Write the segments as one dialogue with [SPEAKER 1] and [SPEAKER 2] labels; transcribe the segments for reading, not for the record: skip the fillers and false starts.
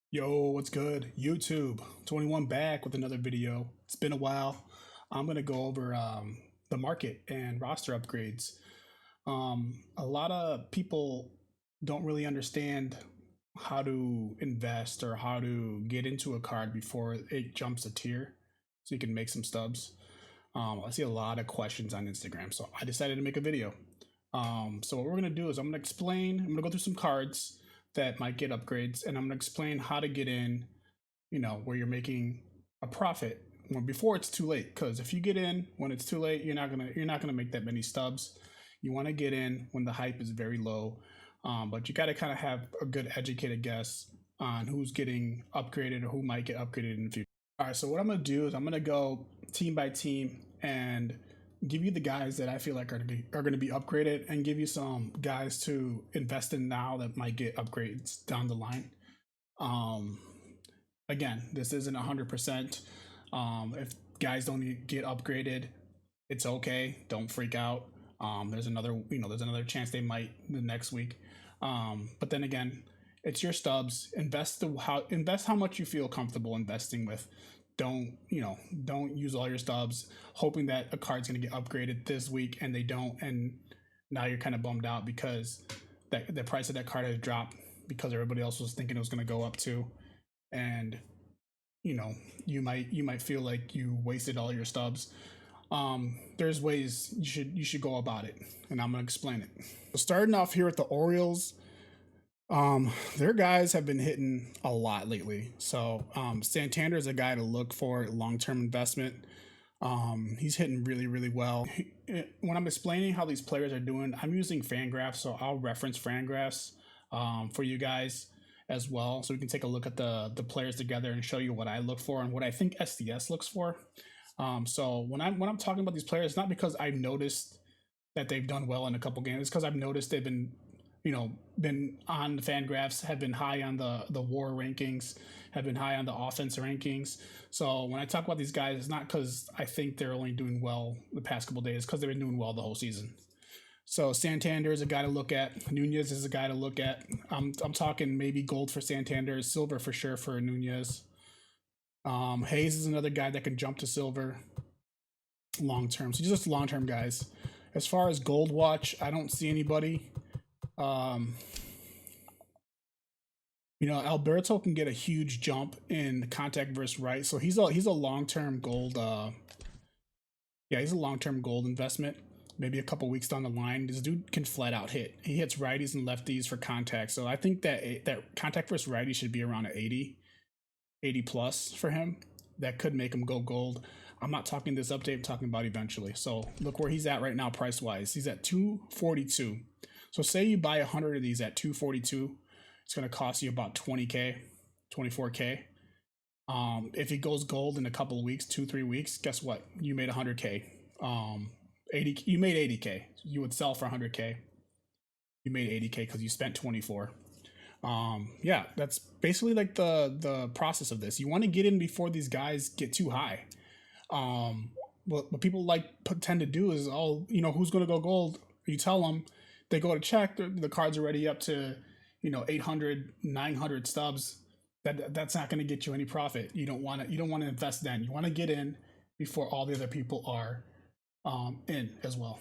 [SPEAKER 1] Yo, what's good? YouTube 21 back with another video. It's been a while. I'm gonna go over the market and roster upgrades. A lot of people don't really understand how to invest or how to get into a card before it jumps a tier, so you can make some stubs. I see a lot of questions on Instagram, so I decided to make a video. So what we're gonna do is I'm gonna go through some cards that might get upgrades, and I'm gonna explain how to get in, where you're making a profit before it's too late. Because if you get in when it's too late, you're not gonna make that many stubs. You want to get in when the hype is very low, but you got to kind of have a good educated guess on who's getting upgraded or who might get upgraded in the future. All right, so what I'm gonna do is I'm gonna go team by team and give you the guys that I feel like are going to be upgraded, and give you some guys to invest in now that might get upgrades down the line. Um, Again, this isn't 100%. If guys don't get upgraded, it's okay. Don't freak out. There's another chance they might the next week. But then again, it's your stubs. Invest how much you feel comfortable investing with. Don't use all your stubs hoping that a card's going to get upgraded this week and they don't, and now you're kind of bummed out because the price of that card has dropped because everybody else was thinking it was going to go up too. And you might feel like you wasted all your stubs. There's ways you should go about it, and I'm gonna explain it. So starting off here with the Orioles, their guys have been hitting a lot lately. So Santander is a guy to look for long-term investment. He's hitting really, really well. When I'm explaining how these players are doing, I'm using Fangraphs, so I'll reference Fangraphs for you guys as well, so we can take a look at the players together and show you what I look for and what I think SDS looks for. So when I'm talking about these players, it's not because I've noticed that they've done well in a couple games. It's because I've noticed they've been on the Fangraphs, have been high on the WAR rankings, have been high on the offense rankings. So when I talk about these guys, it's not because I think they're only doing well the past couple days, because they've been doing well the whole season. So Santander is a guy to look at. Nunez is a guy to look at. I'm talking maybe gold for Santander, silver for sure for Nunez. Hayes is another guy that can jump to silver long term. So just long term guys. As far as gold watch, I don't see anybody. Alberto can get a huge jump in contact versus right. So he's a long term gold. He's a long term gold investment. Maybe a couple weeks down the line, this dude can flat out hit. He hits righties and lefties for contact. So I think that contact versus righty should be around an 80 plus for him. That could make him go gold. I'm not talking this update, I'm talking about eventually. So look where he's at right now price wise. He's at 242. So say you buy 100 of these at 242, it's going to cost you about 20K, 24K. If he goes gold in a couple of weeks, 2-3 weeks, guess what? You made 100K. You made 80K. You would sell for 100K. You made 80K because you spent 24. That's basically like the process of this. You want to get in before these guys get too high. What people tend to do is, who's going to go gold? You tell them, they go to check, the card's already up to 800, 900 stubs. That's not going to get you any profit. You don't want to invest then. You want to get in before all the other people are in as well.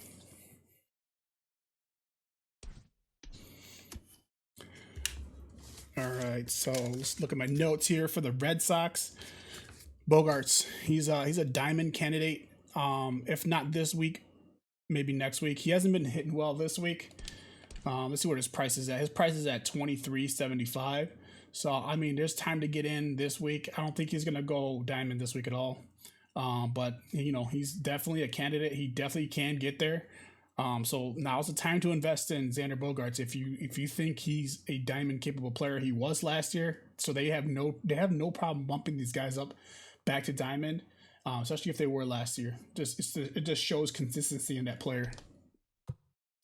[SPEAKER 1] All right, so let's look at my notes here for the Red Sox. Bogarts, he's a diamond candidate. If not this week, maybe next week. He hasn't been hitting well this week. Let's see what his price is at. His price is at $23.75. So I mean, there's time to get in this week. I don't think he's gonna go diamond this week at all. But he's definitely a candidate. He definitely can get there. So now's the time to invest in Xander Bogaerts. If you think he's a diamond capable player, he was last year. So they have no problem bumping these guys up back to diamond, especially if they were last year. It just shows consistency in that player.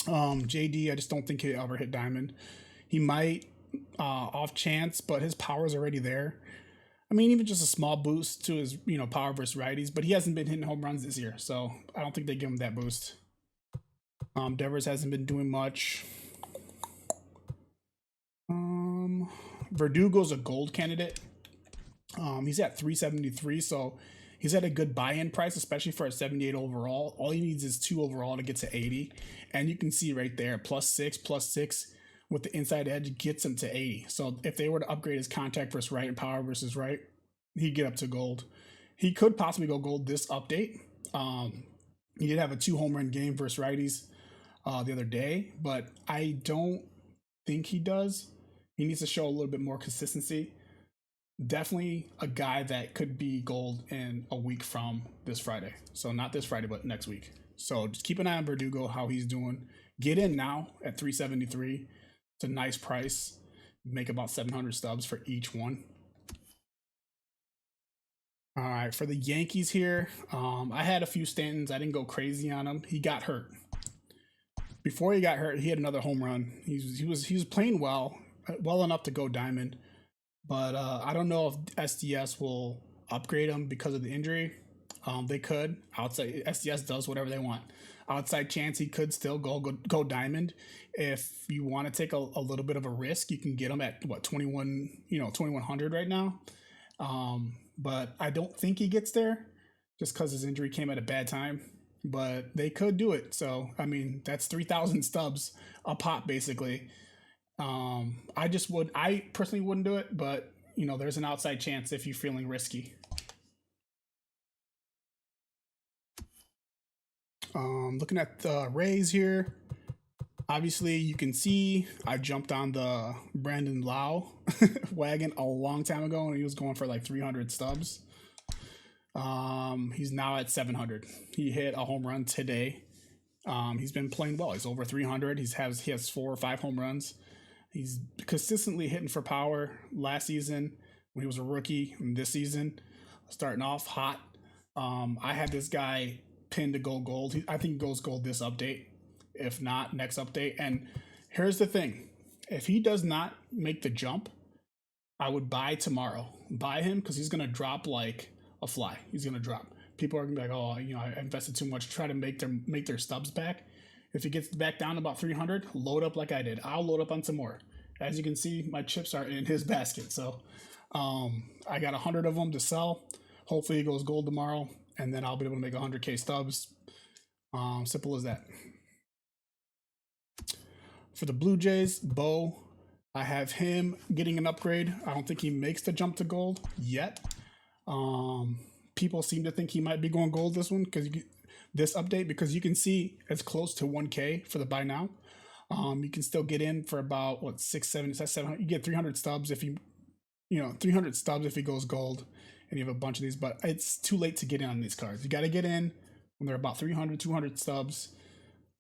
[SPEAKER 1] JD, I just don't think he'll ever hit diamond. He might off chance, but his power's already there. I mean, even just a small boost to his, power versus righties, but he hasn't been hitting home runs this year, so I don't think they give him that boost. Devers hasn't been doing much. Verdugo's a gold candidate. He's at 373, so he's at a good buy-in price, especially for a 78 overall. All he needs is 2 overall to get to 80, and you can see right there, +6 with the inside edge gets him to 80. So if they were to upgrade his contact versus right and power versus right, he'd get up to gold. He could possibly go gold this update. He did have a 2 home run game versus righties the other day, but I don't think he does. He needs to show a little bit more consistency. Definitely a guy that could be gold in a week from this Friday. So not this Friday, but next week. So just keep an eye on Verdugo, how he's doing. Get in now at 373. It's a nice price. Make about 700 stubs for each one. All right, for the Yankees here, I had a few Stantons. I didn't go crazy on him. He got hurt. Before he got hurt, he had another home run. He was playing well enough to go diamond. But I don't know if SDS will upgrade him because of the injury. They could. Outside SDS does whatever they want. Outside chance he could still go diamond. If you want to take a little bit of a risk, you can get him at what 2100 right now. But I don't think he gets there just because his injury came at a bad time. But they could do it. So I mean that's 3,000 stubs a pop basically. I personally wouldn't do it, but there's an outside chance if you're feeling risky. Looking at the Rays here, obviously you can see I jumped on the Brandon Lau wagon a long time ago, and he was going for like 300 stubs. He's now at 700. He hit a home run today. He's been playing well. He's over 300. He has 4 or 5 home runs. He's consistently hitting for power last season when he was a rookie, and this season starting off hot. I had this guy pinned to go gold. I think he goes gold this update, if not next update. And here's the thing. If he does not make the jump, I would buy tomorrow. Buy him because he's going to drop like a fly. He's going to drop. People are going to be like, oh, I invested too much. Try to make their stubs back. If he gets back down about 300, load up like I did. I'll load up on some more. As you can see, my chips are in his basket. So I got 100 of them to sell. Hopefully he goes gold tomorrow, and then I'll be able to make 100K stubs. Simple as that. For the Blue Jays, Bo, I have him getting an upgrade. I don't think he makes the jump to gold yet. People seem to think he might be going gold this update because you can see it's close to 1K for the buy now. You can still get in for about 6, 7, 700. You get 300 stubs if 300 stubs if he goes gold, and you have a bunch of these. But it's too late to get in on these cards. You got to get in when they're about 300, 200 stubs.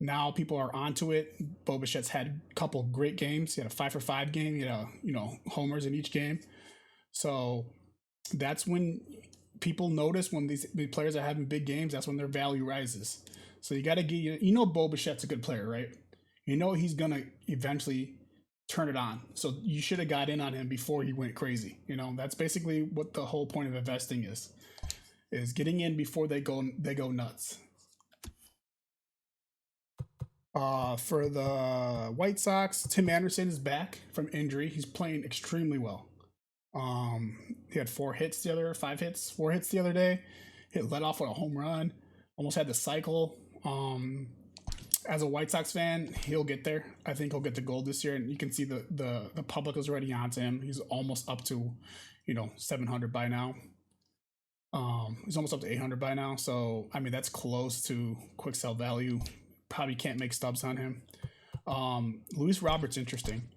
[SPEAKER 1] Now people are onto it. Bo Bichette's had a couple great games. He had a 5 for 5 game. He had homers in each game. So that's when people notice when these players are having big games. That's when their value rises. So you got to get Bo Bichette's a good player, right? He's gonna eventually turn it on. So you should have got in on him before he went crazy. That's basically what the whole point of investing is getting in before they go nuts. For the White Sox, Tim Anderson is back from injury. He's playing extremely well. He had 4 hits 4 hits the other day. Hit led off with a home run. Almost had the cycle. As a White Sox fan, he'll get there. I think he'll get to gold this year, and you can see the public is already onto him. He's almost up to 700 by now. He's almost up to 800 by now. So I mean that's close to quick sell value. Probably can't make stubs on him. Luis Robert's interesting.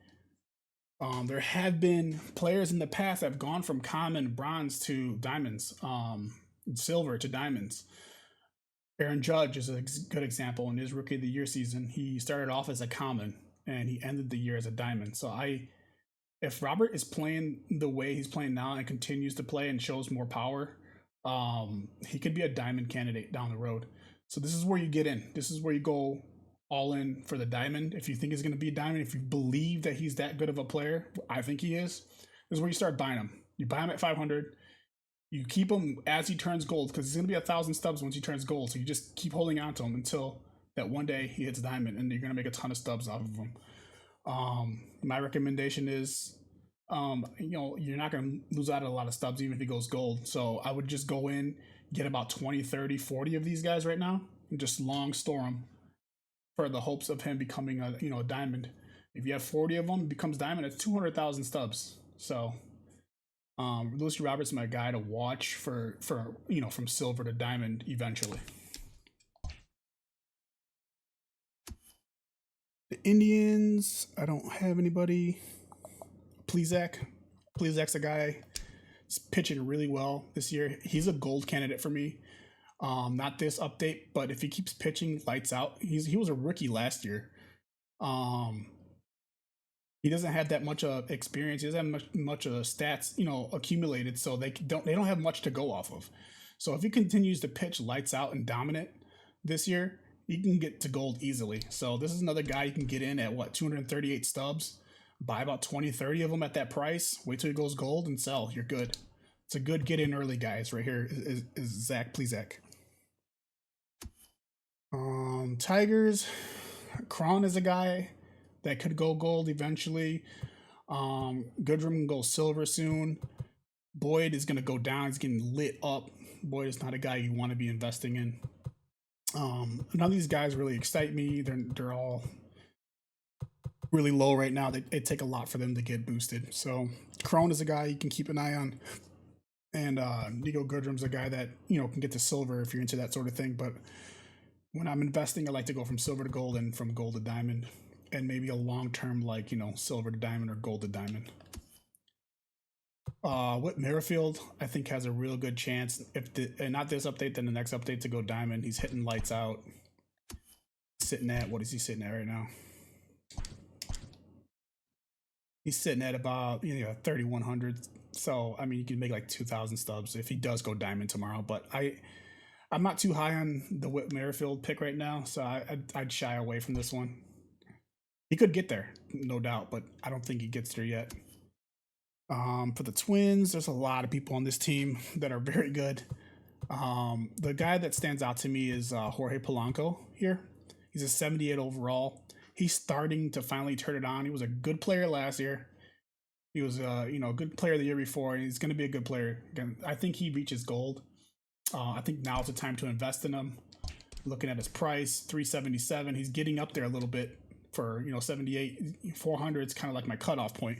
[SPEAKER 1] There have been players in the past that have gone from common bronze to diamonds, silver to diamonds. Aaron Judge is a good example. In his Rookie of the Year season, he started off as a common and he ended the year as a diamond. So if Robert is playing the way he's playing now and continues to play and shows more power, he could be a diamond candidate down the road. So this is where you get in. This is where you go all in for the diamond. If you think he's going to be a diamond, if you believe that he's that good of a player, I think he is, this is where you start buying him. You buy him at 500. You keep him as he turns gold because he's going to be 1,000 stubs once he turns gold. So you just keep holding on to him until that one day he hits diamond and you're going to make a ton of stubs off of him. My recommendation is you're not going to lose out on a lot of stubs even if he goes gold. So I would just go in, get about 20, 30, 40 of these guys right now, and just long store them for the hopes of him becoming a diamond. If you have 40 of them, it becomes diamond. It's 200,000 stubs. So Lucy Roberts is my guy to watch for from silver to diamond eventually. The Indians, I don't have anybody. Plezak's a guy. He's pitching really well this year. He's a gold candidate for me. Not this update, but if he keeps pitching lights out, he was a rookie last year. He doesn't have that much experience. He doesn't have much stats, accumulated, so they don't have much to go off of. So if he continues to pitch lights out and dominant this year, he can get to gold easily. So this is another guy you can get in at 238 stubs, buy about 20, 30 of them at that price, wait till he goes gold and sell. You're good. It's a good get in early, guys. Right here is Zach Plezak. Tigers, Cron is a guy that could go gold eventually. Goodrum can go silver soon. Boyd is going to go down. He's getting lit up. Boyd is not a guy you want to be investing in. None of these guys really excite me. They're all really low right now. It take a lot for them to get boosted. So Crone is a guy you can keep an eye on. And Nico Goodrum's a guy that, can get to silver if you're into that sort of thing. But when I'm investing, I like to go from silver to gold and from gold to diamond. And maybe a long-term silver to diamond or gold to diamond. Whit Merrifield, I think, has a real good chance. And not this update, then the next update to go diamond. He's hitting lights out. Sitting at, what is he sitting at right now? He's sitting at about 3,100. So I mean, you can make like 2,000 stubs if he does go diamond tomorrow. But I'm not too high on the Whit Merrifield pick right now, so I'd shy away from this one. He could get there, no doubt, but I don't think he gets there yet. For the Twins, there's a lot of people on this team that are very good. The guy that stands out to me is Jorge Polanco here. He's a 78 overall. He's starting to finally turn it on. He was a good player last year. He was a good player the year before, and he's going to be a good player again. I think he reaches gold. I think now's the time to invest in him. Looking at his price, 377. He's getting up there a little bit for 78, 400 is kind of like my cutoff point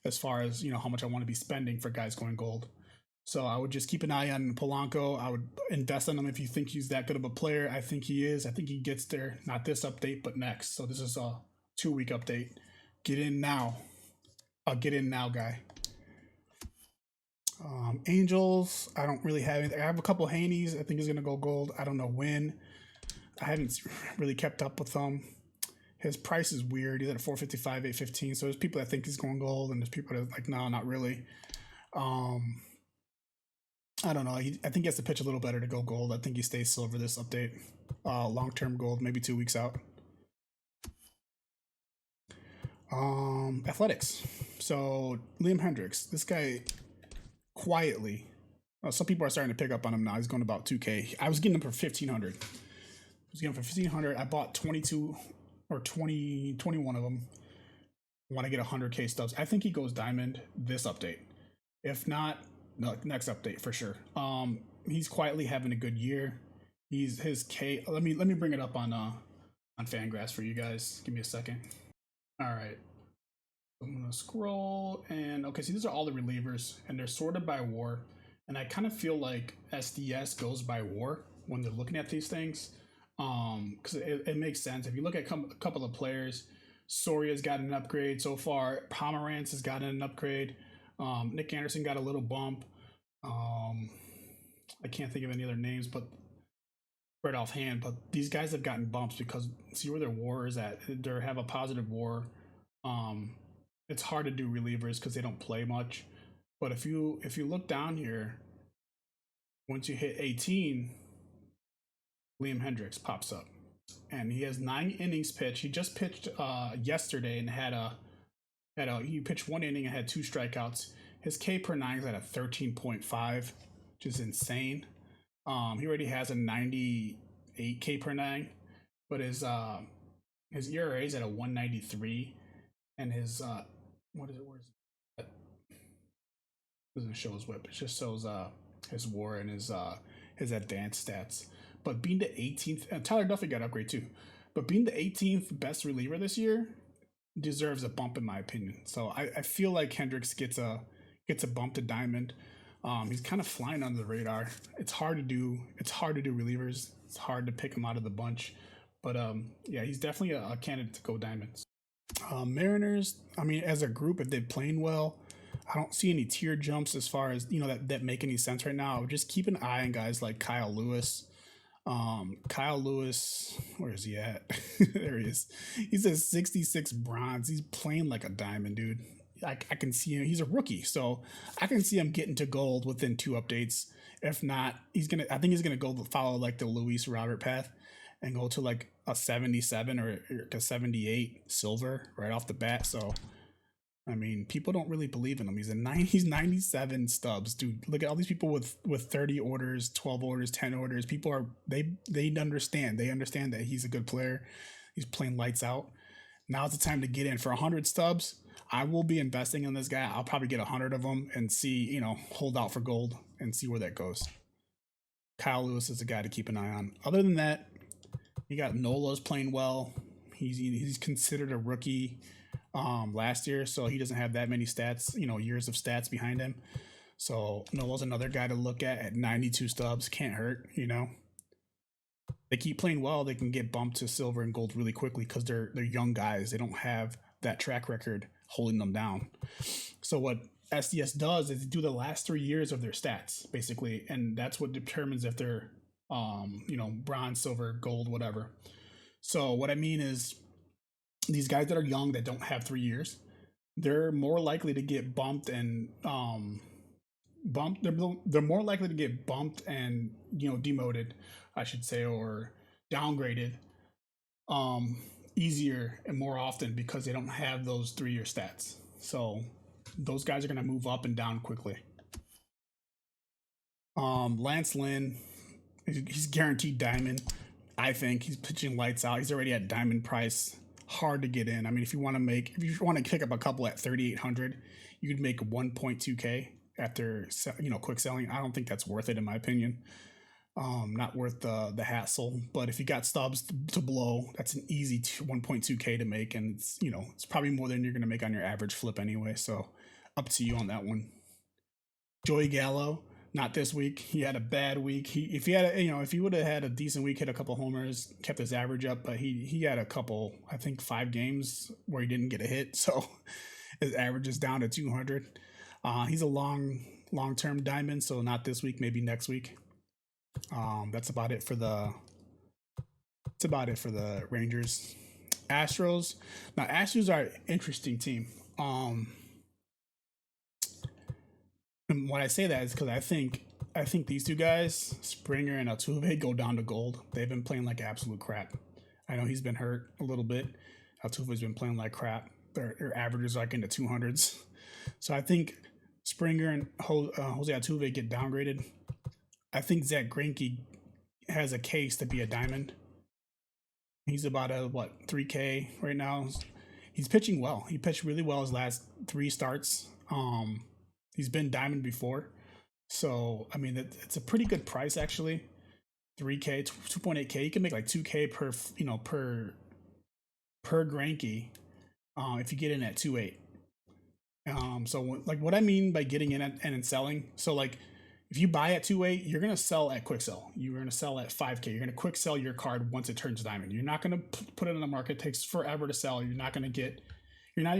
[SPEAKER 1] as far as how much I want to be spending for guys going gold. So I would just keep an eye on Polanco. I would invest in him if you think he's that good of a player. I think he is. I think he gets there. Not this update, but next. So this is a 2-week update. Get in now. Get in now, guy. Angels, I don't really have anything. I have a couple Haneys. I think he's going to go gold. I don't know when. I haven't really kept up with them. His price is weird. He's at 455, 815. So there's people that think he's going gold, and there's people that are like, no, not really. I don't know. I think he has to pitch a little better to go gold. I think he stays silver this update. Long-term gold, maybe 2 weeks out. Athletics. So Liam Hendricks, this guy quietly. Some people are starting to pick up on him now. He's going about 2K. I was getting him for 1,500. I was getting him for 1,500. I bought 22 or 21 of them. I want to get 100K stubs. I think he goes diamond this update. If not, no, next update for sure. He's quietly having a good year. His K. Let me bring it up on Fangraphs for you guys. Give me a second. All right. I'm gonna scroll and okay. See, these are all the relievers, and they're sorted by WAR. And I kind of feel like SDS goes by WAR when they're looking at these things, because it makes sense. If you look at a couple of players, Soria's gotten an upgrade so far. Pomerantz has gotten an upgrade. Nick Anderson got a little bump. I can't think of any other names, but right offhand. But these guys have gotten bumps because see where their WAR is at. They have a positive WAR. It's hard to do relievers because they don't play much. But if you look down here, once you hit 18, Liam Hendricks pops up, and he has 9 innings pitched. He just pitched yesterday and he pitched 1 inning and had 2 strikeouts. His K per 9 is at a 13.5, which is insane. He already has a 98 K per 9, but his ERA is at a 193, and his where is it? Doesn't show his whip. It just shows his WAR and his advanced stats. But being the 18th, Tyler Duffy got upgrade too. But being the 18th best reliever this year deserves a bump in my opinion. So I feel like Hendricks gets a bump to Diamond. He's kind of flying under the radar. It's hard to do. It's hard to do relievers. It's hard to pick him out of the bunch. But yeah, he's definitely a candidate to go Diamonds. Mariners, I mean, as a group, if they're playing well, I don't see any tier jumps as far as, you know, that make any sense right now. Just keep an eye on guys like Kyle Lewis. Kyle Lewis, where is he at? There he is. He's a 66 bronze. He's playing like a diamond, dude. I can see him. He's a rookie, so I can see him getting to gold within 2 updates. If not, I think he's gonna go follow like the Luis Robert path and go to like a 77 or a 78 silver right off the bat. So I mean, people don't really believe in him. He's 97 stubs, dude. Look at all these people with 30 orders, 12 orders, 10 orders. People are they understand. They understand that he's a good player. He's playing lights out. Now's the time to get in for 100 stubs. I will be investing in this guy. I'll probably get 100 of them and see, you know, hold out for gold and see where that goes. Kyle Lewis is a guy to keep an eye on. Other than that, you got Nola's playing well. He's considered a rookie last year, so he doesn't have that many stats, you know, years of stats behind him. So Nola's another guy to look at 92 stubs. Can't hurt, you know. They keep playing well, they can get bumped to silver and gold really quickly because they're young guys. They don't have that track record holding them down. So what SDS does is do the last 3 years of their stats basically, and that's what determines if they're you know, bronze, silver, gold, whatever. So what I mean is these guys that are young that don't have 3 years, they're more likely to get bumped and bumped. They're more likely to get bumped and, you know, demoted, I should say, or downgraded easier and more often because they don't have those 3-year stats. So those guys are going to move up and down quickly. Lance Lynn, he's guaranteed diamond. I think he's pitching lights out. He's already at diamond price. Hard to get in. I mean, if you want to pick up a couple at 3,800, you could make 1.2K after, you know, quick selling. I don't think that's worth it in my opinion. Not worth the hassle. But if you got stubs to blow, that's an easy 1.2K to make, and it's, you know, it's probably more than you're gonna make on your average flip anyway. So up to you on that one. Joey Gallo, not this week. He had a bad week. If he would have had a decent week, hit a couple homers, kept his average up, but he had a couple, I think 5 games where he didn't get a hit, so his average is down to 200. He's a long-term diamond, so not this week, maybe next week. That's about it for the Rangers. Astros. Now Astros are an interesting team. And when I say that is because I think these 2 guys, Springer and Altuve, go down to gold. They've been playing like absolute crap. I know he's been hurt a little bit. Altuve's been playing like crap. Their average is like in the 200s. So I think Springer and Jose Altuve get downgraded. I think Zach Greinke has a case to be a diamond. He's about a 3K right now. He's pitching well. He pitched really well his last 3 starts. He's been diamond before, so I mean it's a pretty good price actually. 3K, 2.8K. You can make like 2K per Greinke if you get in at 2.8. So like what I mean by getting in and selling. So like if you buy at 2.8, you're gonna sell at quick sell. You're gonna sell at 5K. You're gonna quick sell your card once it turns diamond. You're not gonna put it on the market. It takes forever to sell. You're not even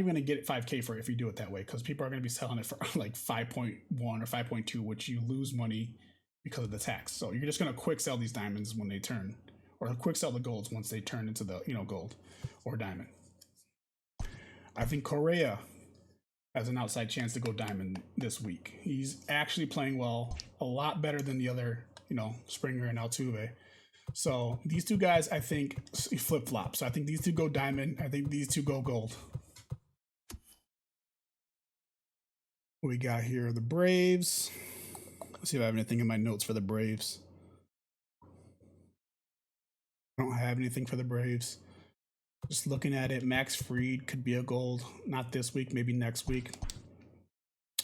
[SPEAKER 1] gonna get 5K for it if you do it that way, because people are gonna be selling it for like 5.1 or 5.2, which you lose money because of the tax. So you're just gonna quick sell these diamonds when they turn, or quick sell the golds once they turn into the, you know, gold or diamond. I think Correa has an outside chance to go diamond this week. He's actually playing well, a lot better than the other, you know, Springer and Altuve. So these 2 guys, I think, flip-flop. So I think these 2 go diamond. I think these 2 go gold. What we got here, the Braves. Let's see if I have anything in my notes for the Braves. I don't have anything for the Braves. Just looking at it, Max Fried could be a gold. Not this week, maybe next week.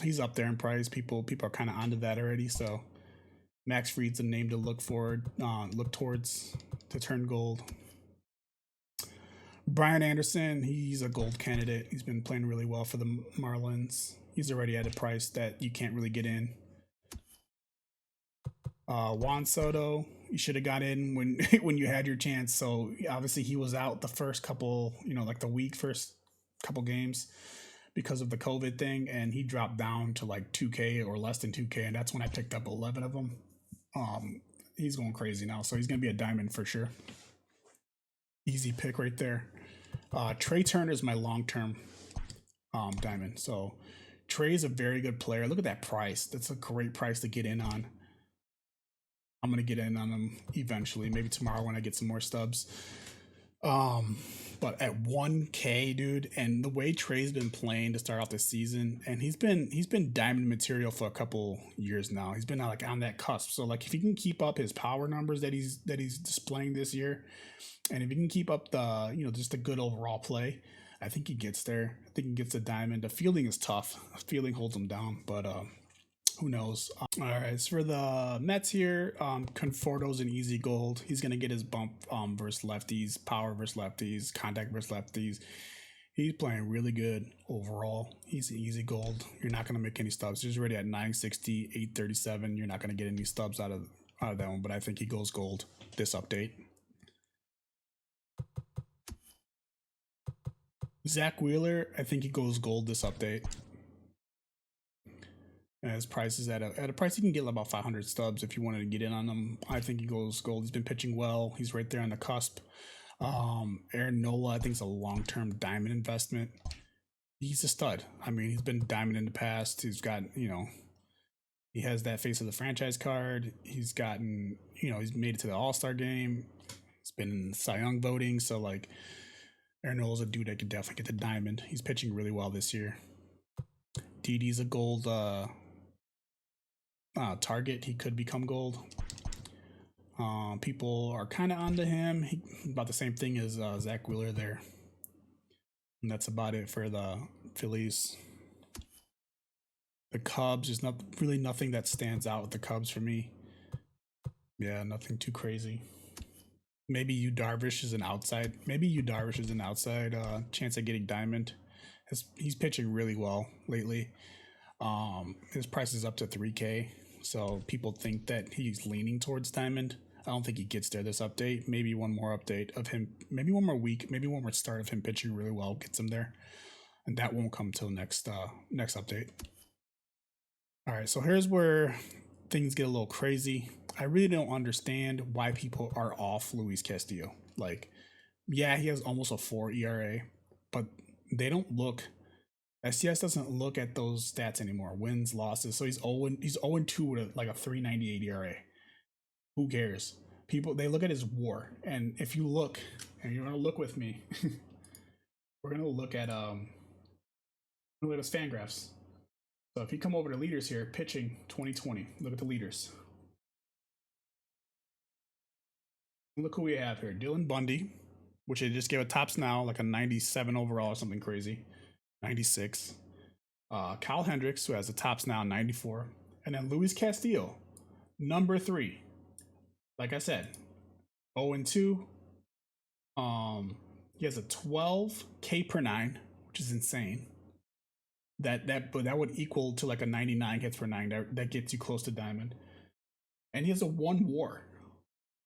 [SPEAKER 1] He's up there in price. People are kind of onto that already. So Max Fried's a name to look towards to turn gold. Brian Anderson, he's a gold candidate. He's been playing really well for the Marlins. He's already at a price that you can't really get in. Juan Soto, you should have got in when when you had your chance. So obviously he was out the first couple, like the first couple games because of the COVID thing, and he dropped down to like 2K or less than 2K, and that's when I picked up 11 of them. He's going crazy now, so he's gonna be a diamond for sure. Easy pick right there. Trey Turner is my long-term diamond. So Trey's a very good player. Look at that price. That's a great price to get in on. I'm going to get in on him eventually, maybe tomorrow when I get some more stubs. But at 1K, dude, and the way Trey's been playing to start off this season, and he's been diamond material for a couple years now. He's been like on that cusp. So like if he can keep up his power numbers that he's displaying this year, and if he can keep up the just the good overall play, I think he gets there. I think he gets a diamond. The fielding is tough. The fielding holds him down, but who knows? All right, so for the Mets here, Conforto's an easy gold. He's gonna get his bump versus lefties, power versus lefties, contact versus lefties. He's playing really good overall. He's an easy gold. You're not gonna make any stubs. He's already at 960, 837. You're not gonna get any stubs out of that one. But I think he goes gold this update. Zach Wheeler, I think he goes gold this update. And his price is at a price you can get about 500 stubs if you wanted to get in on him. I think he goes gold. He's been pitching well. He's right there on the cusp. Aaron Nola, I think, is a long-term diamond investment. He's a stud. I mean, he's been diamond in the past. He's got, he has that face of the franchise card. He's gotten, he's made it to the All-Star game. He's been in Cy Young voting. So, like, Aaron Nola's a dude that could definitely get the diamond. He's pitching really well this year. Didi's a gold target. He could become gold. People are kind of onto him. About the same thing as Zach Wheeler there. And that's about it for the Phillies. The Cubs, there's really nothing that stands out with the Cubs for me. Yeah, nothing too crazy. Maybe Yu Darvish is an outside. Chance at getting diamond. He's pitching really well lately. His price is up to 3K. So people think that he's leaning towards diamond. I don't think he gets there this update. Maybe one more update of him. Maybe one more week. Maybe one more start of him pitching really well gets him there. And that won't come till next update. All right, so here's where things get a little crazy. I really don't understand why people are off Luis Castillo. Like, yeah, he has almost a 4 ERA, but they don't look. SCS doesn't look at those stats anymore. Wins, losses. So he's 0-2 with like a 3.98 ERA. Who cares? People, they look at his WAR, and if you look, and you're gonna look with me, we're gonna look at his fan graphs. So if you come over to leaders here, pitching 2020, look at the leaders. Look who we have here. Dylan Bundy, which they just gave a tops now, like a 97 overall or something crazy. 96. Kyle Hendricks, who has the tops now, 94. And then Luis Castillo, number 3. Like I said, 0-2. He has a 12 K per 9, which is insane. That would equal to like a 99 hits per 9. That gets you close to diamond. And he has a 1 WAR,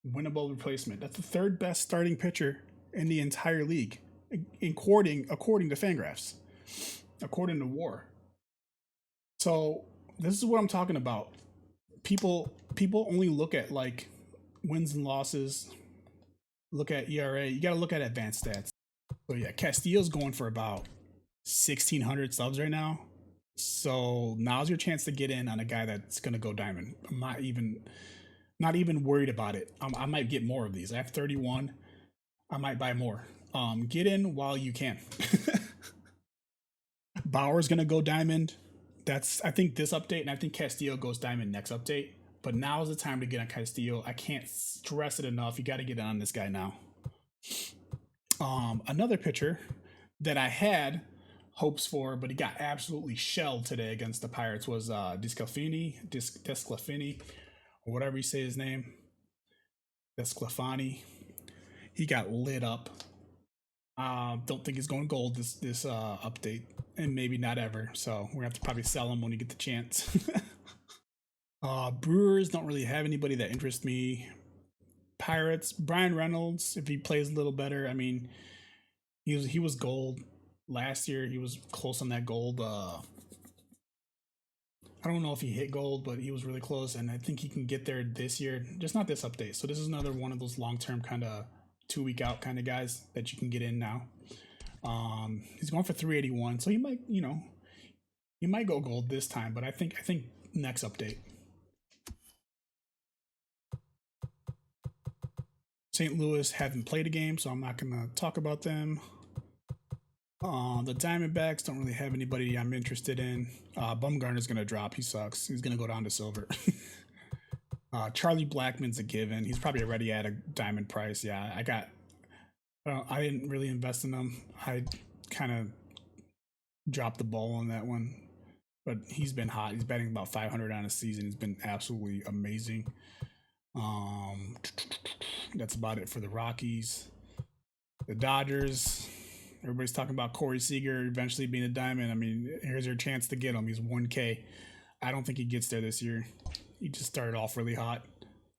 [SPEAKER 1] winnable replacement. That's the 3rd best starting pitcher in the entire league, according to Fangraphs, according to WAR. So this is what I'm talking about. People only look at like wins and losses. Look at ERA. You got to look at advanced stats. So yeah, Castillo's going for about 1,600 subs right now. So now's your chance to get in on a guy that's gonna go diamond. I'm not even worried about it. I might get more of these. I have 31. I might buy more. Get in while you can. Bauer's gonna go diamond. That's, I think, this update, and I think Castillo goes diamond next update. But now is the time to get on Castillo. I can't stress it enough. You got to get on this guy now. Another pitcher that I had hopes for, but he got absolutely shelled today against the Pirates, was Desclafini, or whatever you say his name. Desclafani. He got lit up. Don't think he's going gold this update, and maybe not ever. So we're gonna have to probably sell him when you get the chance. Brewers don't really have anybody that interests me. Pirates, Brian Reynolds, if he plays a little better. I mean, he was gold last year. He was close on that gold. I don't know if he hit gold, but he was really close, and I think he can get there this year. Just not this update. So this is another one of those long-term kind of 2-week out kind of guys that you can get in now. He's going for 381, so he might, he might go gold this time, but I think next update. St. Louis haven't played a game, so I'm not gonna talk about them. The Diamondbacks don't really have anybody I'm interested in. Bumgarner's gonna drop. He sucks. He's gonna go down to silver. Charlie Blackmon's a given. He's probably already at a diamond price. Yeah, I didn't really invest in him. I kind of dropped the ball on that one, but he's been hot. He's batting about 500 on a season. He's been absolutely amazing. That's about it for the Rockies. The Dodgers, everybody's talking about Corey Seager eventually being a diamond. I mean, here's your chance to get him. He's 1K. I don't think he gets there this year. He just started off really hot.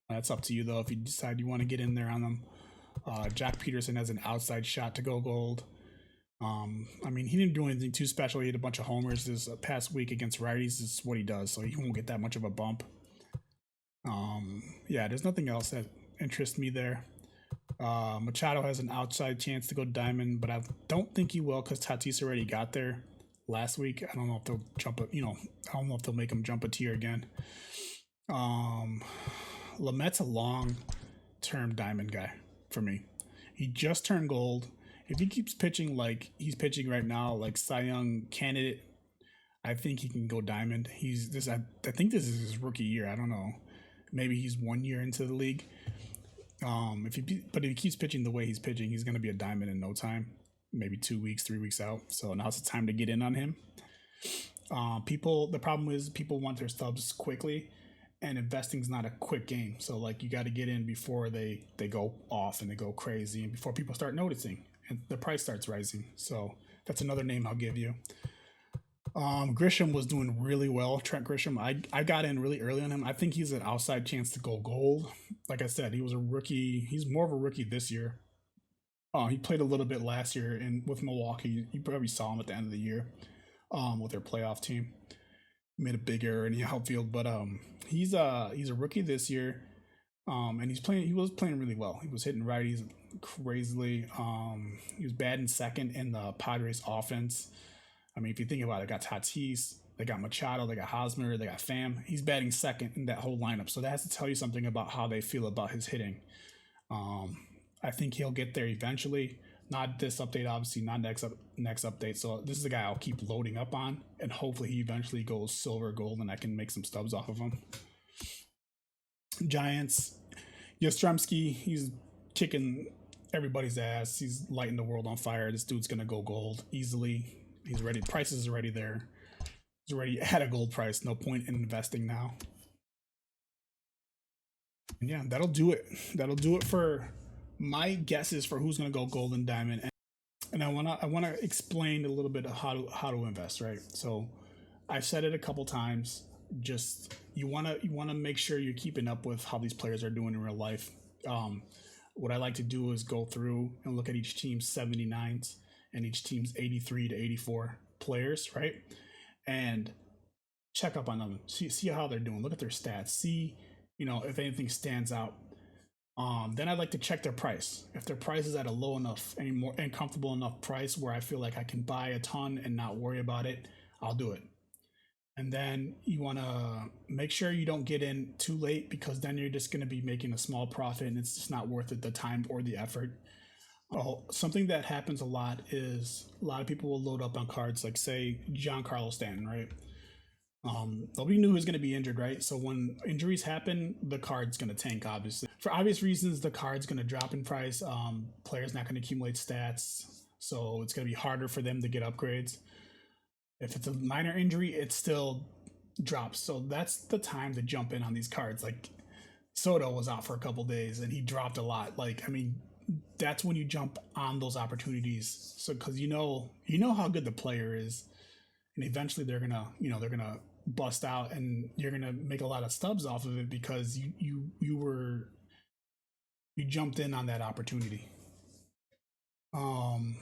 [SPEAKER 1] That's up to you, though, if you decide you want to get in there on them. Jack Peterson has an outside shot to go gold. I mean, he didn't do anything too special. He hit a bunch of homers this past week against righties. This is what he does, so he won't get that much of a bump. Yeah, there's nothing else that interests me there. Machado has an outside chance to go diamond, but I don't think he will because Tatis already got there last week. I don't know if they'll jump I don't know if they'll make him jump a tier again. Lamet's a long-term diamond guy for me. He just turned gold. If he keeps pitching like he's pitching right now, like Cy Young candidate, I think he can go diamond. I think this is his rookie year. I don't know. Maybe he's 1 year into the league. If he keeps pitching the way he's pitching, he's going to be a diamond in no time. Maybe 2 weeks, 3 weeks out. So now's the time to get in on him. The problem is people want their stubs quickly, and investing's not a quick game. So like you got to get in before they go off and they go crazy, and before people start noticing and the price starts rising. So that's another name I'll give you. Grisham was doing really well. Trent Grisham, I got in really early on him. I think he's an outside chance to go gold. Like I said, he was a rookie. He's more of a rookie this year. He played a little bit last year with Milwaukee. You probably saw him at the end of the year with their playoff team. Made a big error in the outfield, but he's a rookie this year, and he was playing really well. He was hitting righties crazily. He was batting second in the Padres offense. I mean, if you think about it, they got Tatis, they got Machado, they got Hosmer, they got Pham. He's batting second in that whole lineup. So that has to tell you something about how they feel about his hitting. I think he'll get there eventually. Not this update, obviously, not next update. So this is a guy I'll keep loading up on, and hopefully he eventually goes silver, gold, and I can make some stubs off of him. Giants, Yastrzemski, he's kicking everybody's ass. He's lighting the world on fire. This dude's going to go gold easily. He's ready. Price is already there. He's already at a gold price. No point in investing now. And yeah, that'll do it. That'll do it for my guesses for who's going to go gold and diamond. And I wanna explain a little bit of how to invest, right? So I've said it a couple times. Just you wanna make sure you're keeping up with how these players are doing in real life. What I like to do is go through and look at each team's 79s and each team's 83 to 84 players, right? And check up on them. See how they're doing. Look at their stats. See, if anything stands out. Then I'd like to check their price. If their price is at a low enough and comfortable enough price where I feel like I can buy a ton and not worry about it, I'll do it. And then you want to make sure you don't get in too late, because then you're just going to be making a small profit and it's just not worth it, the time or the effort. Something that happens a lot is a lot of people will load up on cards like, say, Giancarlo Stanton, right? Nobody knew he was going to be injured, right? So when injuries happen, the card's going to tank, obviously. For obvious reasons, the card's going to drop in price. Players not going to accumulate stats, so it's going to be harder for them to get upgrades. If it's a minor injury, it still drops. So that's the time to jump in on these cards. Like Soto was out for a couple days and he dropped a lot. Like, I mean, that's when you jump on those opportunities. So because you know how good the player is, and eventually they're gonna bust out, and you're gonna make a lot of stubs off of it because you jumped in on that opportunity. Um,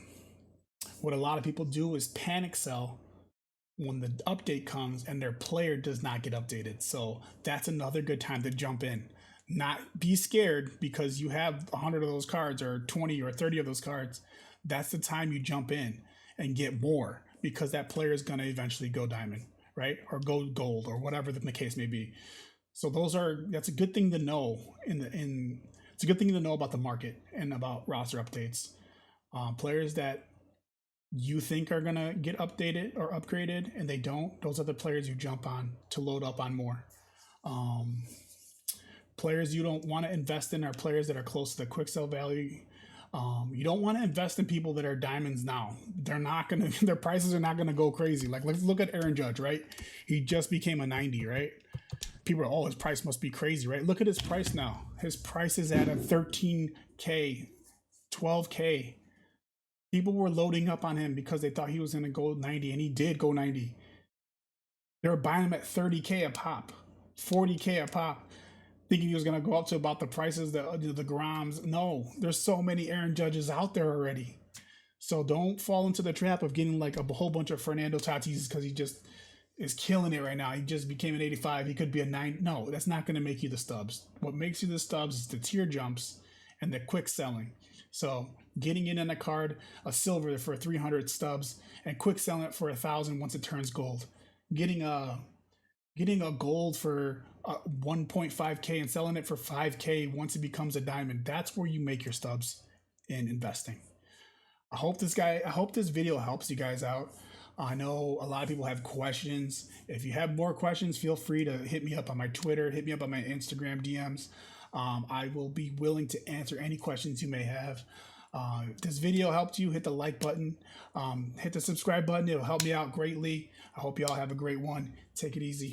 [SPEAKER 1] what a lot of people do is panic sell when the update comes and their player does not get updated. So that's another good time to jump in. Not be scared because you have 100 of those cards or 20 or 30 of those cards. That's the time you jump in and get more because that player is going to eventually go diamond, right? Or go gold or whatever the case may be. So that's a good thing to know it's a good thing to know about the market and about roster updates. Players that you think are going to get updated or upgraded and they don't, those are the players you jump on to load up on more. Players you don't want to invest in are players that are close to the quick sell value. You don't want to invest in people that are diamonds now. They're not going to, their prices are not going to go crazy. Like, let's look at Aaron Judge, right? He just became a 90, right? People are, oh, his price must be crazy, right? Look at his price now. His price is at a 13K, 12K. People were loading up on him because they thought he was going to go 90, and he did go 90. They were buying him at 30K a pop, 40K a pop, thinking he was going to go up to about the prices, the Groms. No, there's so many Aaron Judges out there already. So don't fall into the trap of getting like a whole bunch of Fernando Tatis because he just is killing it right now. He just became an 85. He could be a 9. No, that's not going to make you the stubs. What makes you the stubs is the tier jumps and the quick selling. So getting in on a card, a silver for 300 stubs, and quick selling it for 1,000 once it turns gold. Getting a gold for 1.5K and selling it for 5K once it becomes a diamond. That's where you make your stubs in investing. I hope this video helps you guys out. I know a lot of people have questions. If you have more questions, feel free to hit me up on my Twitter, hit me up on my Instagram DMs. I will be willing to answer any questions you may have. If this video helped you, hit the like button, hit the subscribe button. It'll help me out greatly. I hope you all have a great one. Take it easy.